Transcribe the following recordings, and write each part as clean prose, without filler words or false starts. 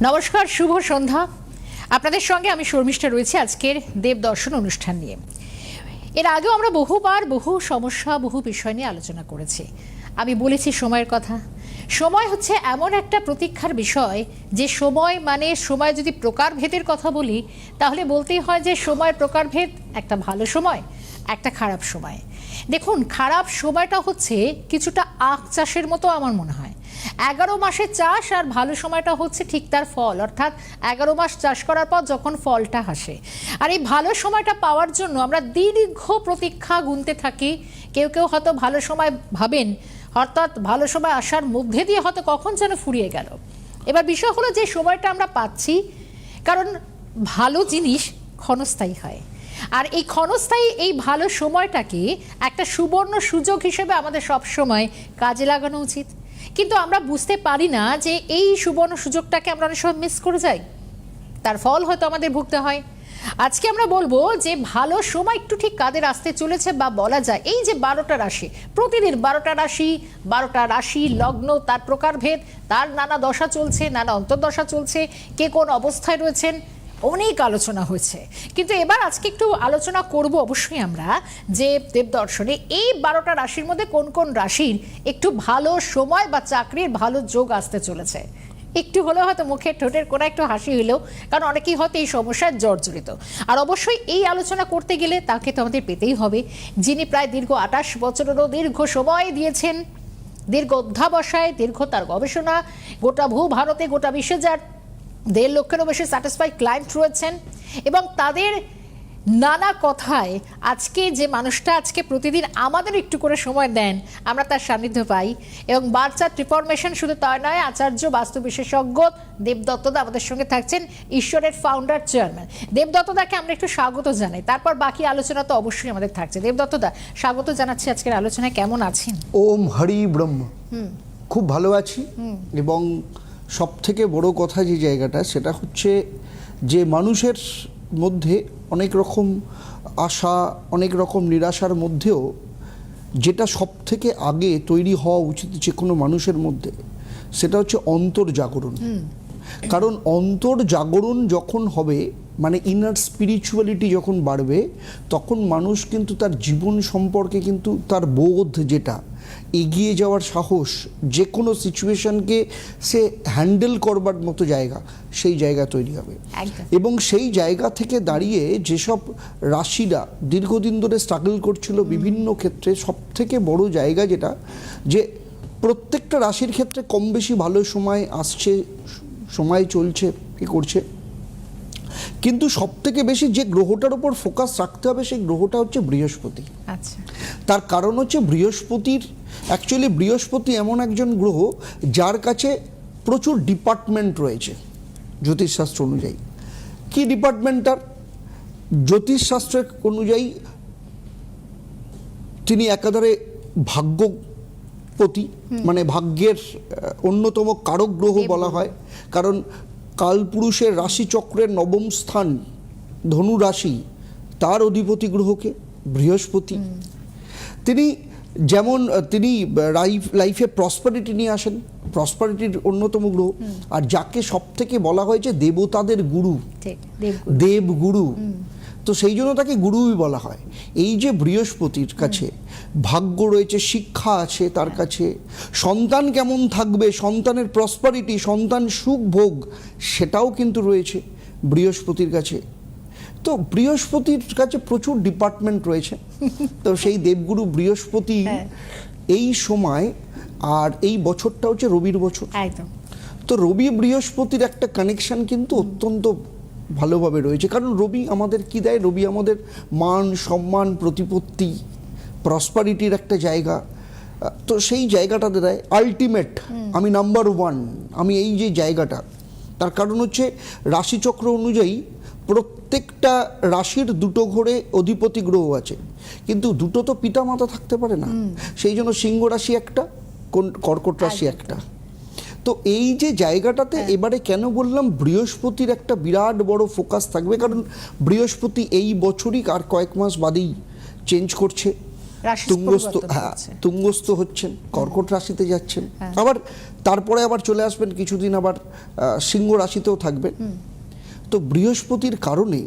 নমস্কার, শুভ সন্ধ্যা। আপনাদের সঙ্গে আমি শর্মিষ্ঠা রয়েছি আজকের দেব দর্শন অনুষ্ঠান নিয়ে। এর আগেও আমরা বহুবার বহু সমস্যা বহু বিষয় নিয়ে আলোচনা করেছি। আমি বলেছি সময়ের কথা। সময় হচ্ছে এমন একটা প্রতীক্ষার বিষয় যে সময় মানে সময় যদি প্রকারভেদের কথা বলি তাহলে বলতেই হয় যে সময়ের প্রকারভেদ, একটা ভালো সময় একটা খারাপ সময়। দেখুন, খারাপ সময়টা হচ্ছে কিছুটা আখ চাষের মতো আমার মনে হয়। 11 মাসের চাষ আর ভালো সময়টা হচ্ছে ঠিক তার ফল, অর্থাৎ 11 মাস চাষ করার পর যখন ফলটা আসে। আর এই ভালো সময়টা পাওয়ার জন্য আমরা দীর্ঘ প্রতীক্ষা গুনতে থাকি। কেউ কেউ হয়তো ভালো সময় ভাবেন, অর্থাৎ ভালো সময় আসার মধ্যে দিয়ে হয়তো কখন যেন ফুরিয়ে গেল। এবার বিষয় হলো যে সময়টা আমরা পাচ্ছি কারণ ভালো জিনিস ক্ষণস্থায়ী হয়, আর এই ক্ষণস্থায়ী এই ভালো সময়টাকে একটা সুবর্ণ সুযোগ হিসেবে আমাদের সব সময় কাজে লাগানো উচিত। কিন্তু আমরা বুঝতে পারি না যে এই সুবর্ণ সুযোগটাকে আমরা অনেক সময় মিস করে যাই, তার ফল হয়তো আমাদের ভুগতে হয়। আজকে আমরা বলবো যে ভালো সময় একটু ঠিক কাদের আসতে চলেছে, বা বলা যায় এই যে 12টা রাশি, প্রতিদিন 12টা রাশি লগ্ন, তার প্রকারভেদ, তার নানা দশা চলছে, নানা অন্তর্দশা চলছে, কে কোন অবস্থায় রয়েছেন, অনেক আলোচনা হয়েছে। কিন্তু এবার আজকে একটু আলোচনা করব অবশ্যই আমরা যে দেবদর্শনে এই 12টা রাশির মধ্যে কোন কোন রাশির একটু ভালো সময় বা চাকরির ভালো যোগ আসতে চলেছে। একটু হলেও হয়তো মুখের ঠোঁটের কোনা একটু হাসি হইলেও, কারণ অনেকেই হয়তো এই সমস্যায় জর্জরিত। আর অবশ্যই এই আলোচনা করতে গেলে তাকে তো আমাদের পেতেই হবে যিনি প্রায় দীর্ঘ 28 বছরেরও দীর্ঘ সময় দিয়েছেন, দীর্ঘ অধ্যাবসায়, দীর্ঘ তার গবেষণা, গোটা ভারতে গোটা বিশ্বে যার 1.5 লক্ষেরও বেশি স্যাটিসফাইড ক্লায়েন্ট রয়েছেন, এবং তাদের নানা কথায় আজকে যে মানুষটা আজকে প্রতিদিন আমাদের একটু করে সময় দেন, আমরা তার সান্নিধ্য পাই। এবং বাচ্চা ট্রিফরমেশন শুধু তাই নয়, আচার্য বাস্তু বিশেষজ্ঞ দেবদত্তদা আমাদের সঙ্গে থাকছেন, ঈশ্বরের ফাউন্ডার চেয়ারম্যান। দেবদত্তদাকে আমরা একটু স্বাগত জানাই, তারপর বাকি আলোচনা তো অবশ্যই আমাদের থাকছে। দেবদত্তদা, স্বাগত জানাচ্ছি আজকের আলোচনায়। কেমন আছেন? ওম হরি ব্রহ্ম। খুব ভালো আছি। এবং সব থেকে বড় কথা যে জায়গাটা, সেটা হচ্ছে যে মানুষের মধ্যে অনেক রকম আশা, অনেক রকম নিরাশার মধ্যেও যেটা সব থেকে আগে তৈরি হওয়া উচিত যে কোনো মানুষের মধ্যে, সেটা হচ্ছে অন্তর্জাগরণ। কারণ অন্তর্জাগরণ যখন হবে, মানে ইনার স্পিরিচুয়ালিটি যখন বাড়বে, তখন মানুষ কিন্তু তার জীবন সম্পর্কে কিন্তু তার বোধ, যেটা এগিয়ে যাওয়ার সাহস, যে কোনো সিচুয়েশনকে সে হ্যান্ডেল করবার মতো জায়গা, সেই জায়গা তৈরি হবে। এবং সেই জায়গা থেকে দাঁড়িয়ে যেসব রাশিরা দীর্ঘদিন ধরে স্ট্রাগল করছিল বিভিন্ন ক্ষেত্রে, সব থেকে বড় জায়গা যেটা, যে প্রত্যেকটা রাশির ক্ষেত্রে কম বেশি ভালো সময় আসছে, সময় চলছে, কী করছে, কিন্তু সব থেকে বেশি যে গ্রহটার উপর ফোকাস রাখতে হবে সেই গ্রহটা হচ্ছে বৃহস্পতি। আচ্ছা, তার কারণ হচ্ছে বৃহস্পতি এমন একজন গ্রহ যার কাছে প্রচুর ডিপার্টমেন্ট রয়েছে জ্যোতিষশাস্ত্র অনুযায়ী। কি ডিপার্টমেন্ট তার? জ্যোতিষশাস্ত্রের অনুযায়ী তিনি একাধারে ভাগ্যপতি, মানে ভাগ্যের অন্যতম কারক গ্রহ বলা হয়। কারণ কালপুরুষের রাশিচক্রের 9ম স্থান ধনু রাশি, তার অধিপতি গ্রহকে বৃহস্পতি। তিনি যেমন লাইফে প্রসপারিটি নিয়ে আসেন, প্রসপারিটির অন্যতম গ্রহ, আর যাকে সব থেকে বলা হয়েছে দেবতাদের গুরু, দেবগুরু, তো সেই জন্য তাকে গুরুই বলা হয়। এই যে বৃহস্পতির কাছে ভাগ্য রয়েছে, শিক্ষা আছে তার কাছে, সন্তান কেমন থাকবে, সন্তানের প্রসপারিটি, সন্তান সুখ ভোগ, সেটাও কিন্তু রয়েছে বৃহস্পতির কাছে। তো বৃহস্পতির কাছে প্রচুর ডিপার্টমেন্ট রয়েছে। তো সেই দেবগুরু বৃহস্পতি এই সময়, আর এই বছরটা হচ্ছে রবির বছর, তো রবি বৃহস্পতির একটা কানেকশন কিন্তু অত্যন্ত ভালোভাবে রয়েছে। কারণ রবি আমাদের কি দেয়? রবি আমাদের মান সম্মান, প্রতিপত্তি, প্রসপারিটির একটা জায়গা। তো সেই জায়গাটাতে দেয় আলটিমেট, আমি নাম্বার 1, আমি এই যে জায়গাটা। তার কারণ হচ্ছে রাশিচক্র অনুযায়ী প্রত্যেকটা রাশির 2টো ঘরে অধিপতি গ্রহ আছে, কিন্তু 2টো তো পিতা মাতা থাকতে পারে না। সেই জন্য সিংহ রাশি একটা, কর্কট রাশি একটা। তো এই যে জায়গাটাতে এবারে কেন বললাম বৃহস্পতির একটা বিরাট বড় ফোকাস থাকবে, কারণ বৃহস্পতি এই বছরই আর কয়েক মাস বাদেই চেঞ্জ করছে। রাশি তুঙ্গস্থ, পরিবর্তন হ্যাঁ, করছে। তুঙ্গস্থ হচ্ছেন, কর্কট রাশিতে যাচ্ছেন, হ্যাঁ। আবার তারপরে আবার চলে আসবেন কিছুদিন আবার সিংহ রাশিতেও থাকবেন। তো বৃহস্পতির কারণে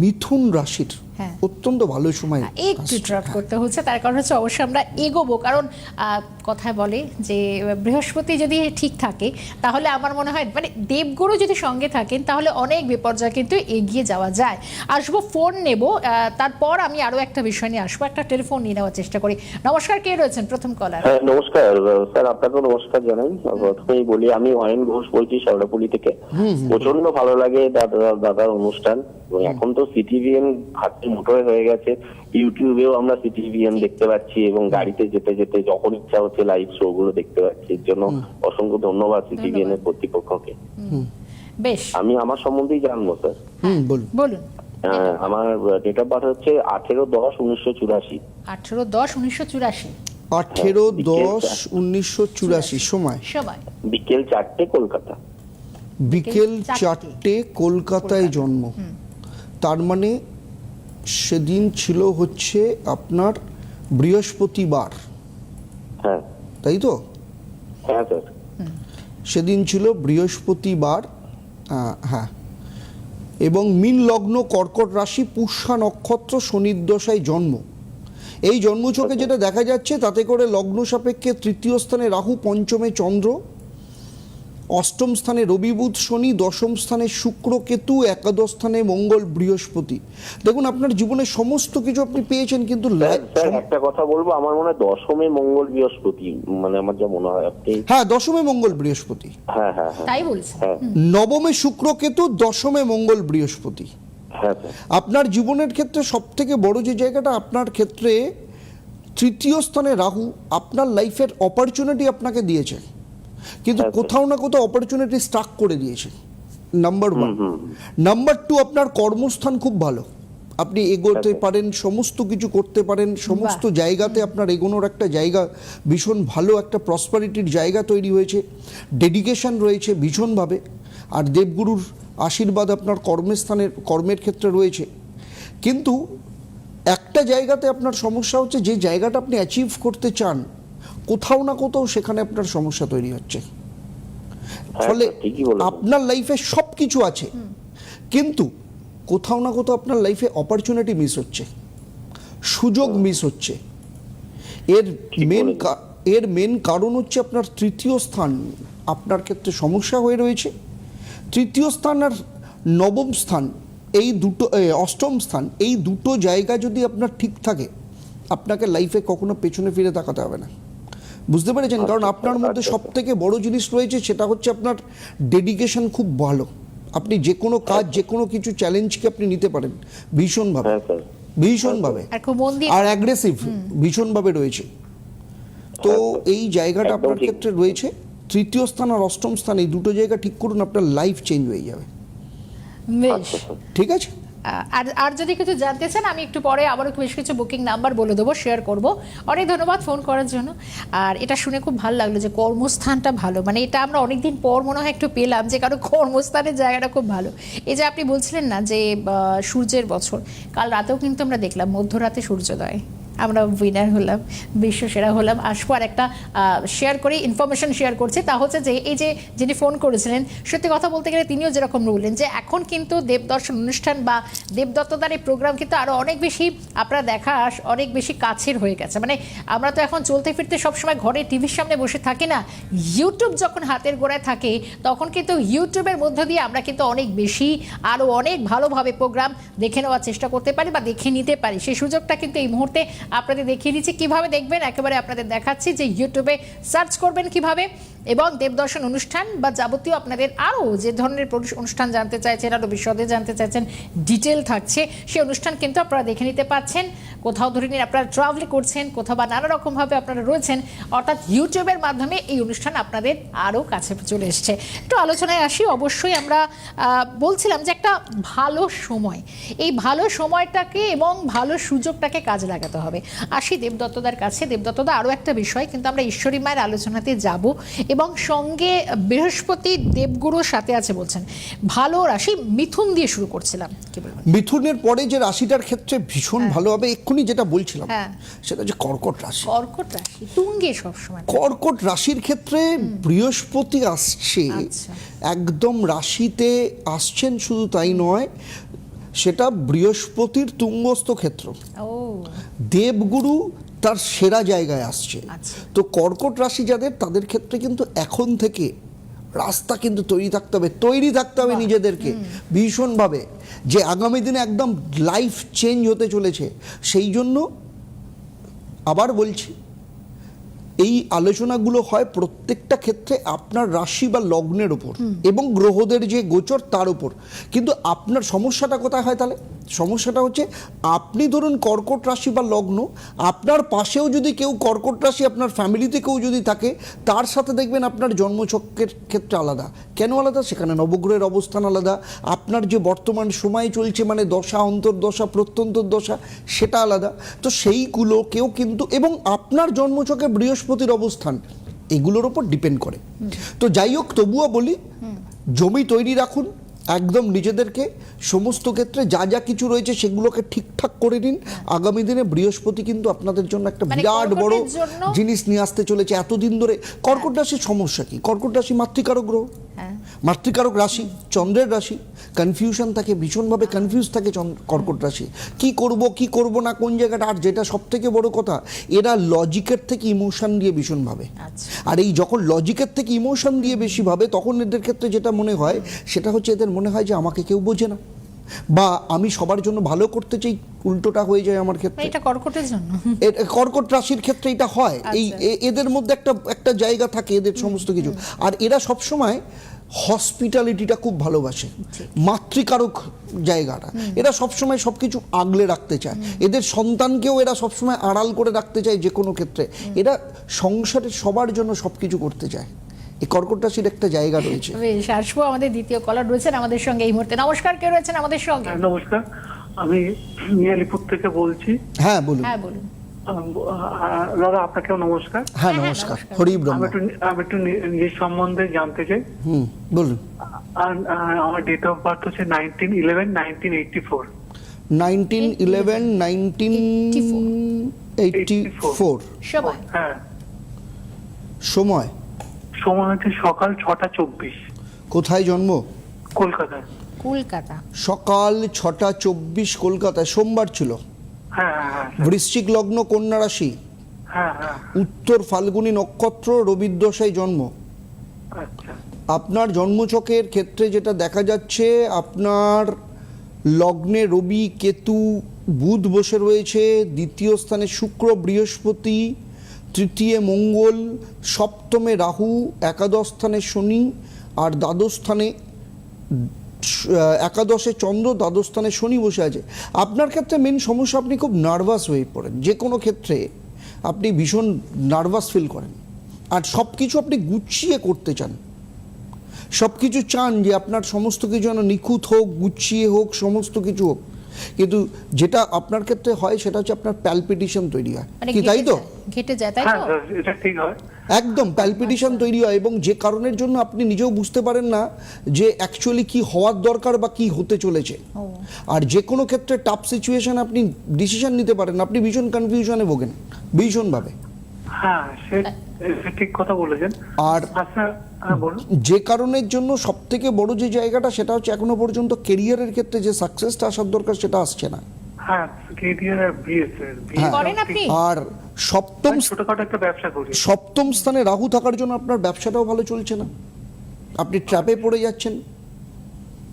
মিথুন রাশির হ্যাঁ। অত্যন্ত ভালো সময় একটু ড্রপ করতে হচ্ছে, তার কারণ হচ্ছে অবশ্যই আমরা এগোবো, কারণ কথায় বলে যে বৃহস্পতি যদি ঠিক থাকে তাহলে আমার মনে হয় মানে দেবগুরু যদি সঙ্গে থাকেন তাহলে অনেক বিপর্যয় কিন্তু এগিয়ে যাওয়া যায়। আসবো, ফোন নেব, তারপর আমি আরো একটা বিষয় নিয়ে আসবো, একটা টেলিফোন নিয়ে নেওয়ার চেষ্টা করি। নমস্কার, কে রয়েছেন প্রথম কলার? হ্যাঁ, নমস্কার স্যার, আপনাকেও নমস্কার জানাই। প্রথমেই বলি আমি অয়ন ঘোষ বলছি শেওড়াফুলি থেকে। প্রচন্ড ভালো লাগে দাদার অনুষ্ঠান। এখন তো সিটিভিএন হাতে মুঠোয় হয়ে গেছে, ইউটিউবেও আমরা সিটিভিএন দেখতে পাচ্ছি এবং গাড়িতে যেতে যেতে যখন ইচ্ছা হচ্ছে লাইভ শো গুলো দেখতে পাচ্ছি। এর জন্য অসংখ্য ধন্যবাদ সিটিভিএন এর কর্তৃপক্ষকে। বেশ, আমি আমার সম্বন্ধেই জানবো স্যার। বলুন। বলুন। আমার ডেট অফ বার্থ হচ্ছে 18/10/1984। 18/10/1984। 18/10/1984 সময় সময় বিকেল 4টে, কলকাতা। বিকেল চারটে। 4টে কলকাতায় জন্ম। তার মানে সেদিন ছিল হচ্ছে আপনার বৃহস্পতিবার, হ্যাঁ তাই তো? হ্যাঁ স্যার। সেদিন ছিল বৃহস্পতিবার, হ্যাঁ। এবং মীন লগ্ন, কর্কট রাশি, পুষ্যা নক্ষত্র, শনির দশায় জন্ম। এই জন্মছকে যেটা দেখা যাচ্ছে তাতে করে লগ্ন সাপেক্ষে তৃতীয় স্থানে রাহু, পঞ্চমে চন্দ্র, অষ্টম স্থানে রবি, বুধ, শনি, দশম স্থানে শুক্র, কেতু, একাদশ স্থানে মঙ্গল, বৃহস্পতি। দেখুন আপনার জীবনে সমস্ত কিছু আপনি পেয়েছেন, কিন্তু স্যার একটা কথা বলবো, আমার মনে হয় দশমে মঙ্গল বৃহস্পতি, মানে আমার যা মনে হয়। আপনি? হ্যাঁ, দশমে মঙ্গল বৃহস্পতি। হ্যাঁ হ্যাঁ হ্যাঁ তাই বলছেন? হ্যাঁ নবমে শুক্র, কেতু, দশমে মঙ্গল বৃহস্পতি। হ্যাঁ স্যার। আপনার জীবনের ক্ষেত্রে সব থেকে বড় যে জায়গাটা, আপনার ক্ষেত্রে তৃতীয় স্থানে রাহু আপনার লাইফের অপরচুনিটি আপনাকে দিয়েছে, কিন্তু কোথাও না কোথাও অপরচুনিটি স্টাক করে দিয়েছে। নাম্বার 1। নাম্বার 2, আপনার কর্মস্থান খুব ভালো, আপনি এগোতে পারেন, সমস্ত কিছু করতে পারেন, সমস্ত জায়গাতে আপনার এগোনোর একটা জায়গা, ভীষণ ভালো একটা প্রসপারিটির জায়গা তৈরি হয়েছে, ডেডিকেশন রয়েছে ভীষণভাবে। আর দেবগুরুর আশীর্বাদ আপনার কর্মের ক্ষেত্রে রয়েছে। কিন্তু একটা জায়গাতে আপনার সমস্যা হচ্ছে, যে জায়গাটা আপনি অ্যাচিভ করতে চান কোথাও না কোথাও সেখানে আপনার সমস্যা তৈরি হচ্ছে। ফলে আপনার লাইফে সব কিছু আছে, কিন্তু কোথাও না কোথাও আপনার লাইফে অপরচুনিটি মিস হচ্ছে, সুযোগ মিস হচ্ছে। এর মেন কারণ হচ্ছে আপনার তৃতীয় স্থান আপনার ক্ষেত্রে সমস্যা হয়ে রয়েছে। তৃতীয় স্থান আর নবম স্থান, এই দুটো, অষ্টম স্থান, এই দুটো জায়গা যদি আপনার ঠিক থাকে, আপনাকে লাইফে কখনো পেছনে ফিরে তাকাতে হবে না। বুঝতে পেরেছেন? কারণ আপনার মধ্যে সব থেকে বড় জিনিস রয়েছে, সেটা হচ্ছে আপনার ডেডিকেশন খুব ভালো। আপনি যে কোনো কাজ, যে কোনো কিছু চ্যালেঞ্জকে আপনি নিতে পারেন ভীষণভাবে, ভীষণভাবে, আর অ্যাগ্রেসিভ ভীষণভাবে রয়েছে। তো এই জায়গাটা আপনার ক্ষেত্রে রয়েছে। তৃতীয় স্থান আর অষ্টম স্থান, এই দুটো জায়গা ঠিক করুন, আপনার লাইফ চেঞ্জ হয়ে যাবে। বেশ, ঠিক আছে। আর যদি কিছু জানতে চান আমি একটু পরে আবারও বেশ কিছু বুকিং নাম্বার বলে দেবো, শেয়ার করব। অনেক ধন্যবাদ ফোন করার জন্য। আর এটা শুনে খুব ভালো লাগলো যে কর্মস্থানটা ভালো, মানে এটা আমরা অনেকদিন পর মনে হয় একটু পেলাম যে কারো কর্মস্থানের জায়গাটা খুব ভালো। এই যে আপনি বলছিলেন না যে সূর্যের বছর, কাল রাতেও কিন্তু আমরা দেখলাম মধ্যরাতে সূর্যোদয়, আমরা উইনার হলাম, বিশ্বসেরা হলাম। আসবো আর একটা শেয়ার করি, ইনফরমেশন শেয়ার করছে, তা হচ্ছে যে এই যে যিনি ফোন করেছিলেন, সত্যি কথা বলতে গেলে তিনিও যেরকম বললেন যে এখন কিন্তু দেবদর্শন অনুষ্ঠান বা দেবদত্তদার এই প্রোগ্রাম কিন্তু আরও অনেক বেশি আপনারা দেখা অনেক বেশি কাছের হয়ে গেছে। মানে আমরা তো এখন চলতে ফিরতে সবসময় ঘরে টিভির সামনে বসে থাকি না, ইউটিউব যখন হাতের গোড়ায় থাকে তখন কিন্তু ইউটিউবের মধ্য দিয়ে আমরা কিন্তু অনেক বেশি আরও অনেক ভালোভাবে প্রোগ্রাম দেখে নেওয়ার চেষ্টা করতে পারি বা দেখে নিতে পারি। সেই সুযোগটা কিন্তু এই মুহূর্তে আপনাদের দেখিয়ে দিচ্ছি। কিভাবে দেখবেন একেবারে আপনাদের দেখাচ্ছি, যে ইউটিউবে সার্চ করবেন কিভাবে, এবং দেবদর্শন অনুষ্ঠান বা যাবতীয় আপনাদের আরও যে ধরনের অনুষ্ঠান জানতে চাইছেন, আরও বিশদে জানতে চাইছেন, ডিটেল থাকছে, সেই অনুষ্ঠান কিন্তু আপনারা দেখে নিতে পাচ্ছেন। কোথাও ধরে নিন আপনারা ট্রাভেল করছেন, কোথাও বা নানা রকমভাবে আপনারা রয়েছেন, অর্থাৎ ইউটিউবের মাধ্যমে এই অনুষ্ঠান আপনাদের আরও কাছে চলে এসছে। একটু আলোচনায় আসি। অবশ্যই আমরা বলছিলাম যে একটা ভালো সময়, এই ভালো সময়টাকে এবং ভালো সুযোগটাকে কাজে লাগাতে হবে। আসি দেবদত্তদার কাছে। দেবদত্তদা, আরও একটা বিষয় কিন্তু আমরা ঈশ্বরী মায়ের আলোচনাতে যাব, এবং সঙ্গে বৃহস্পতি দেবগুরুর সাথে আছে বলছেন। ভালো রাশি মিথুন দিয়ে শুরু করছিলাম, কি বলবেন? মিথুনের পরে যে রাশিটার ক্ষেত্রে ভীষণ ভালো হবে, এক্ষুনি এক্ষুনি যেটা বলছিলাম হ্যাঁ। সেটা হচ্ছে কর্কট রাশি। কর্কট রাশি তুঙ্গে সবসময়। কর্কট রাশির ক্ষেত্রে বৃহস্পতি আসছে, আচ্ছা। একদম রাশিতে আসছেন, শুধু তাই নয়, সেটা বৃহস্পতির তুঙ্গস্থ ক্ষেত্র। ও দেবগুরু তার সেরা জায়গায় আসছে। আচ্ছা। তো কর্কট রাশি যাদের, তাদের ক্ষেত্রে কিন্তু এখন থেকে রাস্তা কিন্তু তৈরি থাকতে হবে নিজেদেরকে ভীষণভাবে, যে আগামী দিনে একদম লাইফ চেঞ্জ হতে চলেছে। সেই জন্য আবার বলছি, এই আলোচনাগুলো হয় প্রত্যেকটা ক্ষেত্রে আপনার রাশি বা লগ্নের ওপর এবং গ্রহদের যে গোচর তার উপর। কিন্তু আপনার সমস্যাটা কোথায় হয় তাহলে? সমস্যাটা হচ্ছে, আপনি ধরুন কর্কট রাশি বা লগ্ন, আপনার পাশেও যদি কেউ কর্কট রাশি, আপনার ফ্যামিলিতে কেউ যদি থাকে, তার সাথে দেখবেন আপনার জন্মছকের ক্ষেত্রে আলাদা। কেন আলাদা? সেখানে নবগ্রহের অবস্থান আলাদা, আপনার যে বর্তমান সময় চলছে মানে দশা, অন্তর্দশা, প্রত্যন্তর দশা, সেটা আলাদা। তো সেইগুলোকেও কিন্তু, এবং আপনার জন্মছকে বৃহস্পতির অবস্থান, এগুলোর ওপর ডিপেন্ড করে। তো যাই হোক, তবুও বলি, জমি তৈরি রাখুন একদম নিজেদেরকে, সমস্ত ক্ষেত্রে যা যা কিছু রয়েছে সেগুলোকে ঠিকঠাক করে নিন। আগামী দিনে বৃহস্পতি কিন্তু আপনাদের জন্য একটা মানে বিরাট বড় কর্কটের জন্য- জিনিস নিয়ে আসতে চলেছে। এতদিন ধরে কর্কট রাশির সমস্যা কি? কর্কট রাশি মাতৃকারক গ্রহ, হ্যাঁ। মাতৃকারক রাশি, চন্দ্রের রাশি, কনফিউশন থাকে, ভীষণভাবে কনফিউজ থাকে কর্কট রাশি, কি করব না কোন জায়গাটা। আর যেটা সব থেকে বড় কথা, এরা লজিকের থেকে ইমোশন দিয়ে ভীষণ ভাবে। আচ্ছা। আর এই যখন লজিকের থেকে ইমোশন দিয়ে বেশি ভাবে, তখন এদের ক্ষেত্রে যেটা মনে হয় সেটা হচ্ছে, এদের মনে হয় যে আমাকে কেউ বোঝে না, বা আমি সবার জন্য ভালো করতে চাই, উল্টোটা হয়ে যায় আমার ক্ষেত্রে। এটা কর্কটের জন্য। কর্কট রাশির ক্ষেত্রে এটা হয়। এই এদের মধ্যে একটা জায়গা থাকে এদের সমস্ত কিছু। আর এরা সবসময় হসপিটালিটিটা খুব ভালোবাসে, মাতৃকারক জায়গাটা। এরা সবসময় সবকিছু আগলে রাখতে চায়, এদের সন্তানকেও এরা সবসময় আড়াল করে রাখতে চায় যে কোনো ক্ষেত্রে। এরা সংসারের সবার জন্য সবকিছু করতে চায়। এই কর্কট রাশির একটা জায়গা রয়েছে। বেশ, আসবো। আমাদের দ্বিতীয় কলার রয়েছেন আমাদের সঙ্গে এই মুহূর্তে। নমস্কার, কে রয়েছেন আমাদের সঙ্গে? নমস্কার, আমি নিয়ালিপুর থেকে বলছি। হ্যাঁ বলুন। হ্যাঁ বলুন। দাদা আপনাকেও নমস্কার। হ্যাঁ নমস্কার, হরি ব্রহ্ম। আমি একটু নিজের সম্বন্ধে জানতে চাই। বলুন। আমার ডেট অফ বার্থ হচ্ছে 19/11/1984। 19/11/1984। সময়? হ্যাঁ, সময় সময় হচ্ছে সকাল 6:24, কোথায় জন্ম? কলকাতায়। কলকাতা। সকাল 6:24 কলকাতায়, সোমবার ছিল। হ্যাঁ হ্যাঁ বৃশ্চিক লগ্ন, কন্যা রাশি, হ্যাঁ হ্যাঁ। উত্তর ফাল্গুনী নক্ষত্র, রবির দশায় জন্ম। আচ্ছা আপনার জন্মছকের ক্ষেত্রে যেটা দেখা যাচ্ছে, আপনার লগ্নে রবি, কেতু, বুধ বসে রয়েছে, দ্বিতীয় স্থানে শুক্র, বৃহস্পতি, তৃতীয় মঙ্গল, সপ্তমে রাহু, একাদশ স্থানে শনি, আর দ্বাদশ স্থানে একাদশে চন্দ্র, দ্বাদশ স্থানে শনি বসে আছে। আপনার ক্ষেত্রে মেন সমস্যা, আপনি খুব নার্ভাস হয়ে পড়েন, যে কোনো ক্ষেত্রে আপনি ভীষণ নার্ভাস ফিল করেন, আর সব কিছু আপনি গুছিয়ে করতে চান, সব কিছু চান যে আপনার সমস্ত কিছু যেন নিখুঁত হোক, গুছিয়ে হোক, সমস্ত কিছু হোক। কিন্তু যেটা আপনার ক্ষেত্রে হয় সেটা হচ্ছে আপনার প্যালপিটেশন তৈরি হয়, মানে কি তাই তো? ঘেটে যায়, তাই হ্যাঁ তো? স্যার, এটা ঠিক হয়। একদম প্যালপিটেশন তৈরি হয়, এবং যে কারণের জন্য আপনি নিজেও বুঝতে পারেন না যে অ্যাকচুয়ালি কি হওয়ার দরকার বা কি হতে চলেছে। ও। আর যে কোনো ক্ষেত্রে টাফ সিচুয়েশন আপনি ডিসিশন নিতে পারেন, আপনি ভীষণ কনফিউশনে ভোগেন ভীষণভাবে। হ্যাঁ সে ঠিক কথা বলেছেন। আর আচ্ছা বলুন। যে কারণের জন্য সব থেকে বড় যে জায়গাটা, সেটা হচ্ছে এখনো পর্যন্ত কেরিয়ারের ক্ষেত্রে যে সাকসেসটা আসার দরকার সেটা আসছে না। হ্যাঁ, কেরিয়ার আর বিএস করেন আপনি? আর সপ্তম ছোটখাটো একটা ব্যবসা করি। সপ্তম স্থানে রাহু থাকার জন্য আপনার ব্যবসাটাও ভালো চলছে না, আপনি ট্র্যাপে পড়ে যাচ্ছেন,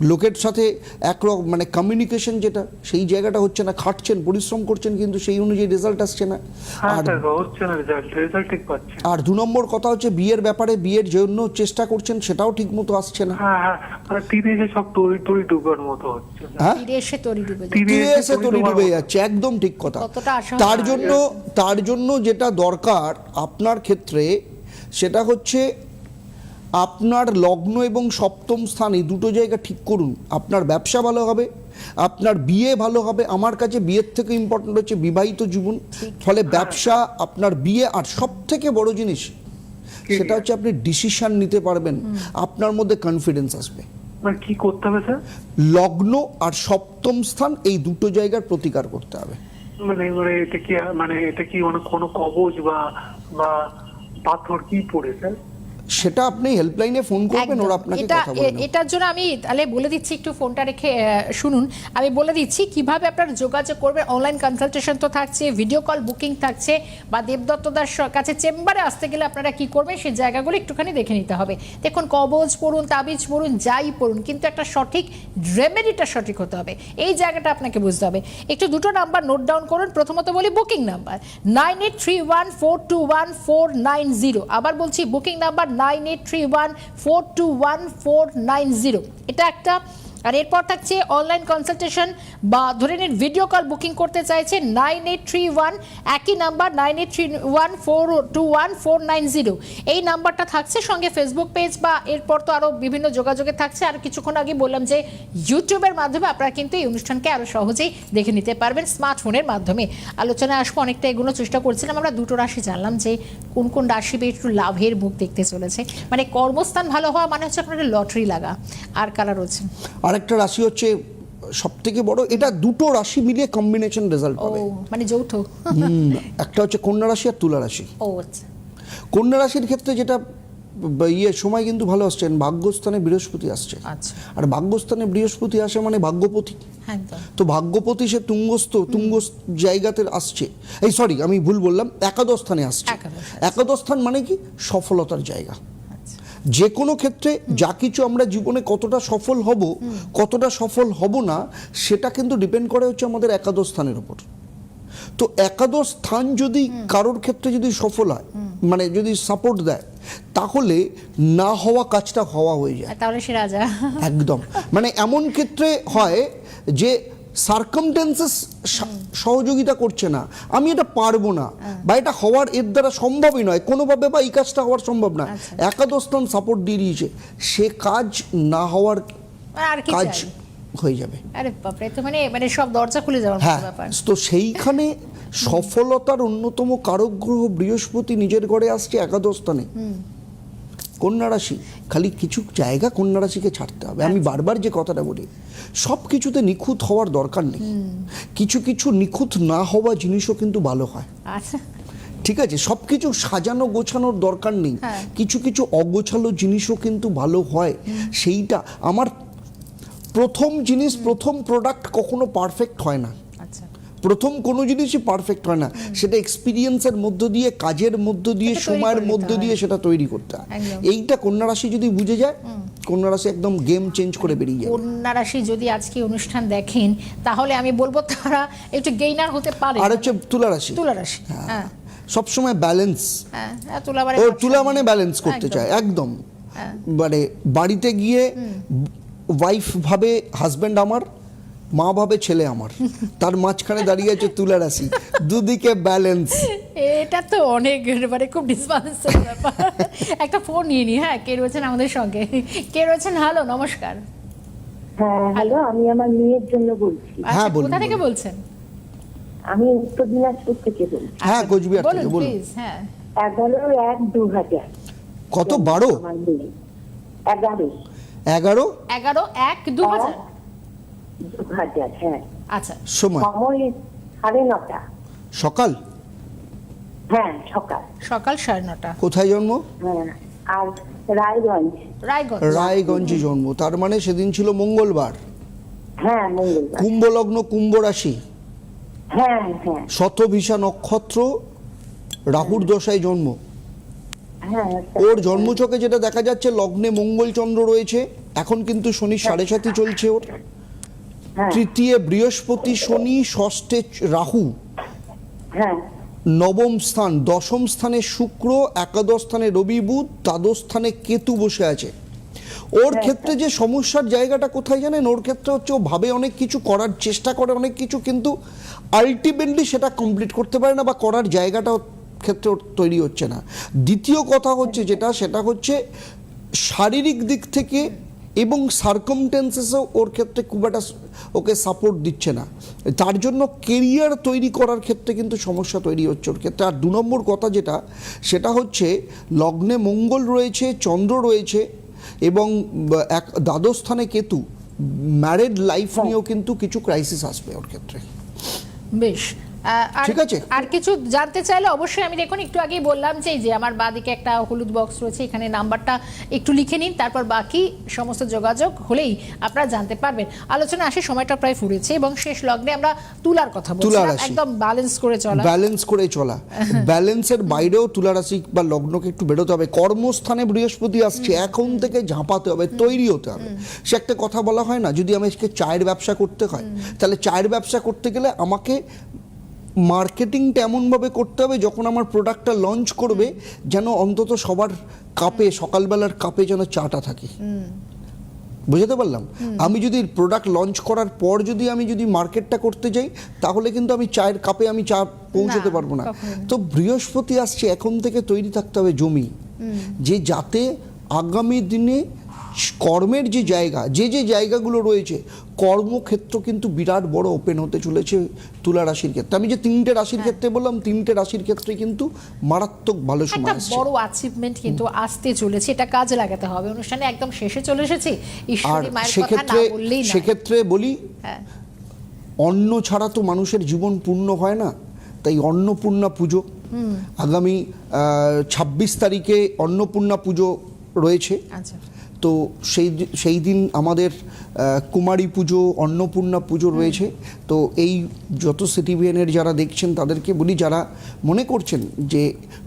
লোকের সাথে একরকম মানে কমিউনিকেশন যেটা, সেই জায়গাটা হচ্ছে না, খাটছেন, পরিশ্রম করছেন, কিন্তু সেই অনুযায়ী রেজাল্ট আসছে না। হ্যাঁ আর স্যার, হচ্ছে না, রেজাল্ট ঠিক পাচ্ছে। আর 2 নম্বর কথা হচ্ছে বিয়ের ব্যাপারে, বিয়ের জন্য চেষ্টা করছেন, সেটাও ঠিক মতো আসছে না। হ্যাঁ হ্যাঁ, মানে তীরে এসে সব তরি ডুবার মতো হচ্ছে। হ্যাঁ, তীরে এসে তরি ডুবে যায়। তীরে তীরে এসে তরি ডুবে যাচ্ছে, একদম ঠিক কথা। কতটা আশা তার জন্য যেটা দরকার আপনার ক্ষেত্রে, সেটা হচ্ছে আপনার লগ্ন এবং সপ্তম স্থান, এই দুটো জায়গা ঠিক করুন। আপনার ব্যবসা ভালো হবে, আপনার বিয়ে ভালো হবে। আমার কাছে বিয়ের থেকে ইম্পর্টেন্ট হচ্ছে বিবাহিত জীবন, ফলে ব্যবসা, আপনার বিয়ে, আর সব থেকে বড় জিনিস সেটা হচ্ছে আপনি ডিসিশন নিতে পারবেন, আপনার মধ্যে কনফিডেন্স আসবে। মানে কি করতে হবে স্যার? লগ্ন আর সপ্তম স্থান, এই দুটো জায়গার প্রতিকার করতে হবে। মানে মানে এটা কি এটা কি কোনো কবজ বা বা পাথর কি পড়ে স্যার? সেটা আপনি হেল্পলাইনে ফোন করবেন, একদম। ওরা আপনাকে এটা কথা বলবে। এটার জন্য আমি তাহলে বলে দিচ্ছি, একটু ফোনটা রেখে শুনুন। আমি বলে দিচ্ছি কিভাবে আপনারা যোগাযোগ করবেন। অনলাইন কনসালটেশন তো থাকছে, ভিডিও কল বুকিং থাকছে, বা দেবদত্তদার কাছে চেম্বারে আসতে গেলে আপনারা কি করবেন সেই জায়গাগুলো একটুখানি দেখে নিতে হবে। দেখুন, কবজ পড়ুন, তাবিজ পড়ুন, যাই পড়ুন, কিন্তু একটা সঠিক রেমেডিটা সঠিক হতে হবে, এই জায়গাটা আপনাকে বুঝতে হবে। একটু দুটো নাম্বার নোট ডাউন করুন। প্রথমত বলি বুকিং নাম্বার 9831421490। আবার বলছি বুকিং নাম্বার 9831421490। এটা একটা। আর এরপর থাকছে অনলাইন কনসালটেশন বা ধরে নিন ভিডিও কল বুকিং করতে চাইছে 9831, একই নাম্বার 9831421490। এই নাম্বারটা থাকছে, সঙ্গে ফেসবুক পেজ বা এরপর তো আরও বিভিন্ন যোগাযোগে থাকছে। আর কিছুক্ষণ আগে বললাম যে ইউটিউবের মাধ্যমে আপনারা কিন্তু এই অনুষ্ঠানকে আরও সহজেই দেখে নিতে পারবেন স্মার্টফোনের মাধ্যমে। আলোচনায় আসবো, অনেকটা এগুলো চেষ্টা করছিলাম। আমরা দুটো রাশি জানলাম যে কোন কোন রাশি বেশ একটু লাভের মুখ দেখতে চলেছে, মানে কর্মস্থান ভালো হওয়া মানে হচ্ছে আপনাদের লটারি লাগা। আর কারা রয়েছেন? আরেকটা রাশি হচ্ছে সব থেকে বড়, এটা দুটো রাশি মিলিয়ে কম্বিনেশন রেজাল্ট ও হবে। মানে যৌথ। একটা হচ্ছে কন্যা রাশি আর তুলা রাশি। ও আচ্ছা। কন্যা রাশির ক্ষেত্রে যেটা সময় কিন্তু ভালো আসছেন, ভাগ্যস্থানে বৃহস্পতি আসছে। আচ্ছা। আর ভাগ্যস্থানে বৃহস্পতি আসে মানে ভাগ্যপতি। একদম। তো ভাগ্যপতি সে তুঙ্গ জায়গাতে আসছে, এই সরি আমি ভুল বললাম, একাদশ স্থানে আসছে। একাদশ স্থান মানে কি? সফলতার জায়গা। যে কোনো ক্ষেত্রে যা কিছু আমরা জীবনে কতটা সফল হব, কতটা সফল হব না, সেটা কিন্তু ডিপেন্ড করে হচ্ছে আমাদের একাদশ স্থানের উপর। তো একাদশ স্থান যদি কারোর ক্ষেত্রে যদি সফল হয়, মানে যদি সাপোর্ট দেয়, তাহলে না হওয়া কাজটা হওয়া হয়ে যায়। তাহলে সে রাজা। একদম। মানে এমন ক্ষেত্রে হয় যে সার্কামস্ট্যান্সেস সহযোগিতা করছে না, আমি এটা পারবো না, বা এটা হওয়ার এর দ্বারা সম্ভবই নয় কোনোভাবে, বা এই কাজটা হওয়ার সম্ভব না, একাদশ স্থান সাপোর্ট দিয়ে দিয়েছে, সে কাজ না হওয়ার আর কি কাজ চাই? হয়ে যাবে। আরে বাপরে, তো মানে সব দরজা খুলে যাওয়ার হ্যাঁ, ব্যাপার। তো সেইখানে সফলতার অন্যতম কারক গ্রহ বৃহস্পতি নিজের ঘরে আসছে একাদশ স্থানে। কন্যা রাশি, খালি কিছু জায়গা কন্যা রাশিকে ছাড়তে হবে। আমি বারবার যে কথাটা বলি, সব কিছুতে নিখুঁত হওয়ার দরকার নেই, কিছু কিছু নিখুঁত না হওয়া জিনিসও কিন্তু ভালো হয়। আচ্ছা। ঠিক আছে, সব কিছু সাজানো গোছানোর দরকার নেই, কিছু কিছু অগোছালো জিনিসও কিন্তু ভালো হয়। সেইটা আমার প্রথম জিনিস, প্রথম প্রোডাক্ট কখনো পারফেক্ট হয় না। আচ্ছা। প্রথম কোনো জিনিসই পারফেক্ট হয় না, সেটা এক্সপিরিয়েন্সের মধ্য দিয়ে, কাজের মধ্য দিয়ে, সময়ের মধ্য দিয়ে সেটা তৈরি করতে হয়। এইটা কন্যা রাশি যদি বুঝে যায়, কন্যা রাশি একদম গেম চেঞ্জ করে বেরিয়ে যাবে। কন্যা রাশি যদি আজকে অনুষ্ঠান দেখেন, তাহলে আমি বলবো তারা একটু গেইনার হতে পারে। আর হচ্ছে তুলা রাশি। তুলা রাশি, হ্যাঁ, সবসময় ব্যালেন্স। হ্যাঁ, তুলা মানে তুলা মানে ব্যালেন্স করতে চায় একদম। মানে বাড়িতে গিয়ে ওয়াইফ ভাবে হাজব্যান্ড আমার, মা ভাবে ছেলে আমার, তার মাঝখানে দাঁড়িয়ে আছে তুলা রাশি, দুদিকে ব্যালেন্স। এটা তো অনেক মানে খুব ডিসব্যালেন্সের ব্যাপার। একটা ফোন নিয়ে নি। হ্যাঁ, কে রয়েছেন আমাদের সঙ্গে? কে রয়েছেন? হ্যালো, নমস্কার। হ্যাঁ, হ্যালো, আমি আমার মেয়ের জন্য বলছি। হ্যাঁ, আচ্ছা, বলুন, কোথা থেকে বলুন। বলছেন? আমি উত্তর দিনাজপুর থেকে বলছি। হ্যাঁ, আচ্ছা, কোচবিহার থেকে বলুন। প্লিজ। হ্যাঁ, 11/1/2000। কত? 12? আমার মেয়ে 11 11/1/2000। 2000, হ্যাঁ। আচ্ছা। সময়? সময় 9:30। সকাল? হ্যাঁ, সকাল। সকাল 9:30। কোথায় জন্ম? হ্যাঁ, আর রায়গঞ্জ। রায়গঞ্জ। রায়গঞ্জে জন্ম, তার মানে সেদিন ছিল মঙ্গলবার। হ্যাঁ, মঙ্গলবার। কুম্ভ লগ্ন, কুম্ভ রাশি, হ্যাঁ, হ্যাঁ, শতভিষা নক্ষত্র, রাহুর দশায় জন্ম। হ্যাঁ। ওর জন্মছকে যেটা দেখা যাচ্ছে, লগ্নে মঙ্গলচন্দ্র রয়েছে, এখন কিন্তু শনি 7.5 চলছে ওর। হ্যাঁ, তৃতীয় বৃহস্পতি, শনি, ষষ্ঠে রাহু, হ্যাঁ, নবম স্থান, দশম স্থানে শুক্র, একাদশ স্থানে রবি বুধ, দ্বাদশ স্থানে কেতু বসে আছে। ওর ক্ষেত্রে যে সমস্যার জায়গাটা কোথায় জানেন? ওর ক্ষেত্রে হচ্ছে ও ভাবে অনেক কিছু, করার চেষ্টা করে অনেক কিছু, কিন্তু আলটিমেটলি সেটা কমপ্লিট করতে পারে না, বা করার জায়গাটা ওর ক্ষেত্রে ওর তৈরি হচ্ছে না। দ্বিতীয় কথা হচ্ছে যেটা, সেটা হচ্ছে শারীরিক দিক থেকে এবং সার্কামস্ট্যান্সেসও ওর ক্ষেত্রে খুব একটা ওকে সাপোর্ট দিচ্ছে না, তার জন্য কেরিয়ার তৈরি করার ক্ষেত্রে কিন্তু সমস্যা তৈরি হচ্ছে ওর ক্ষেত্রে। আর 2 নম্বর কথা যেটা, সেটা হচ্ছে লগ্নে মঙ্গল রয়েছে, চন্দ্র রয়েছে, এবং দ্বাদশ স্থানে কেতু, ম্যারেড লাইফ নিয়েও কিন্তু কিছু ক্রাইসিস আসবে ওর ক্ষেত্রে। বেশ, আর- ঠিক আছে? আর কিছু জানতে চাইলে অবশ্যই আমি দেখুন একটু আগেই বললাম যে এই যে আমার বাঁদিকে একটা হলুদ বক্স রয়েছে, এখানে নাম্বারটা একটু লিখে নিন, তারপর বাকি সমস্ত যোগাযোগ হলেই আপনারা জানতে পারবেন। আলোচনা আসে, সময়টা প্রায় ফুরেছে এবং শেষ লগ্নে আমরা তুলার কথা তুলা বলছিলাম, রাশি। একদম ব্যালেন্স করে চলা। ব্যালেন্স করে চলা, ব্যালেন্সের বাইরেও তুলা রাশি বা লগ্নকে একটু বেরোতে হবে। কর্মস্থানে বৃহস্পতি আসছে, এখন থেকে ঝাঁপাতে হবে, তৈরি হতে হবে। সে একটা কথা বলা হয় না, যদি আমাকে চায়ের ব্যবসা করতে হয়, তাহলে চায়ের ব্যবসা করতে গেলে আমাকে মার্কেটিংটা এমনভাবে করতে হবে যখন আমার প্রোডাক্টটা লঞ্চ করবে যেন অন্তত সবার কাপে, সকালবেলার কাপে যেন চাটা থাকে। বুঝতে পারলাম? আমি যদি প্রোডাক্ট লঞ্চ করার পর আমি যদি মার্কেটটা করতে যাই, তাহলে কিন্তু আমি চায়ের কাপে আমি চা পৌঁছতে না, পারবো না। কখনোই না। তো বৃহস্পতি আসছে, এখন থেকে তৈরি থাকতে হবে জমি, যে যাতে আগামী দিনে কর্মের যে জায়গা, যে জায়গাগুলো রয়েছে, কর্মক্ষেত্র কিন্তু বিরাট বড় ওপেন হতে চলেছে তুলা রাশির ক্ষেত্রে। আমি যে 3টে রাশির ক্ষেত্রে বললাম, 3টে রাশির ক্ষেত্রে কিন্তু মারাত্মক ভালো সময় একটা আসছে। বড় অ্যাচিভমেন্ট কিন্তু আসতে চলেছে, এটা কাজে লাগাতে হবে। অনুষ্ঠানে একদম শেষে চলে এসেছি, আর ঈশ্বরী মায়ের কথা না সেক্ষেত্রে বললেই না। সেক্ষেত্রে বলি, হ্যাঁ, অন্ন ছাড়া তো মানুষের জীবন পূর্ণ হয় না, তাই অন্নপূর্ণা পুজো আগামী 26 তারিখে অন্নপূর্ণা পুজো রয়েছে। আচ্ছা, তো সেই দিন আমাদের কুমারী পুজো, অন্নপূর্ণা পুজো রয়েছে। তো এই যত সিটিভিএনের যারা দেখছেন তাদেরকে বলি, যারা মনে করছেন যে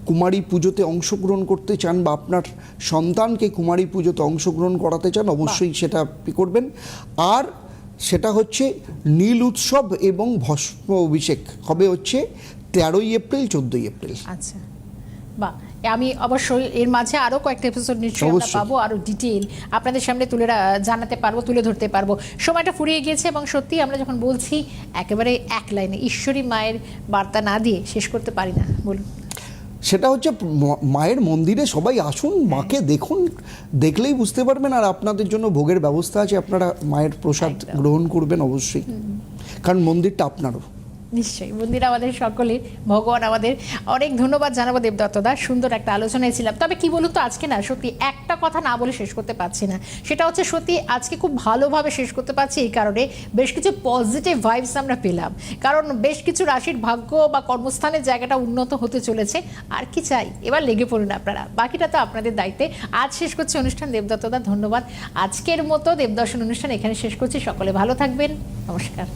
কুমারী পুজোতে অংশগ্রহণ করতে চান বা আপনার সন্তানকে কুমারী পুজোতে অংশগ্রহণ করাতে চান, অবশ্যই সেটা করবেন। আর সেটা হচ্ছে নীল উৎসব এবং ভস্ম অভিষেক হবে হচ্ছে 13ই এপ্রিল, 14ই এপ্রিল। আচ্ছা, বাহ। আমি অবশ্যই এর মাঝে আরো কয়েকটা এপিসোড নিশ্চয়ই আমরা অবশ্যই। পাবো, আরো ডিটেইল আপনাদের সামনে জানাতে পারবো, তুলে ধরতে পারবো। সময়টা ফুরিয়ে গিয়েছে এবং সত্যি আমরা যখন বলছি একেবারে এক লাইনে ঈশ্বরী মায়ের বার্তা না দিয়ে শেষ করতে পারি না। বলুন। সেটা হচ্ছে মায়ের মন্দিরে সবাই আসুন, মাকে দেখুন, দেখলেই বুঝতে পারবেন। আর আপনাদের জন্য ভোগের ব্যবস্থা আছে, আপনারা মায়ের প্রসাদ একদম। গ্রহণ করবেন অবশ্যই, কারণ মন্দিরটা আপনারও। নিশ্চয়ই, মন্দির আমাদের সকলের, ভগবান আমাদের। অনেক ধন্যবাদ জানাবো দেবদত্ত দা, সুন্দর একটা আলোচনায় ছিলাম। তবে কি বলুন তো, আজকে না সত্যি একটা কথা না বলে শেষ করতে পারছি না। সেটা হচ্ছে সত্যি আজকে খুব ভালোভাবে শেষ করতে পারছি এই কারণে, বেশ কিছু পজিটিভ ভাইবস আমরা পেলাম। কারণ বেশ কিছু রাশির ভাগ্য বা কর্মস্থানের জায়গাটা উন্নত হতে চলেছে। আর কি চাই, এবার লেগে পড়ুন আপনারা, বাকিটা তো আপনাদের দায়িত্বে। আজ শেষ করছি অনুষ্ঠান। দেবদত্ত দা ধন্যবাদ। আজকের মতো দেবদর্শন অনুষ্ঠান এখানে শেষ করছি। সকলে ভালো থাকবেন, নমস্কার।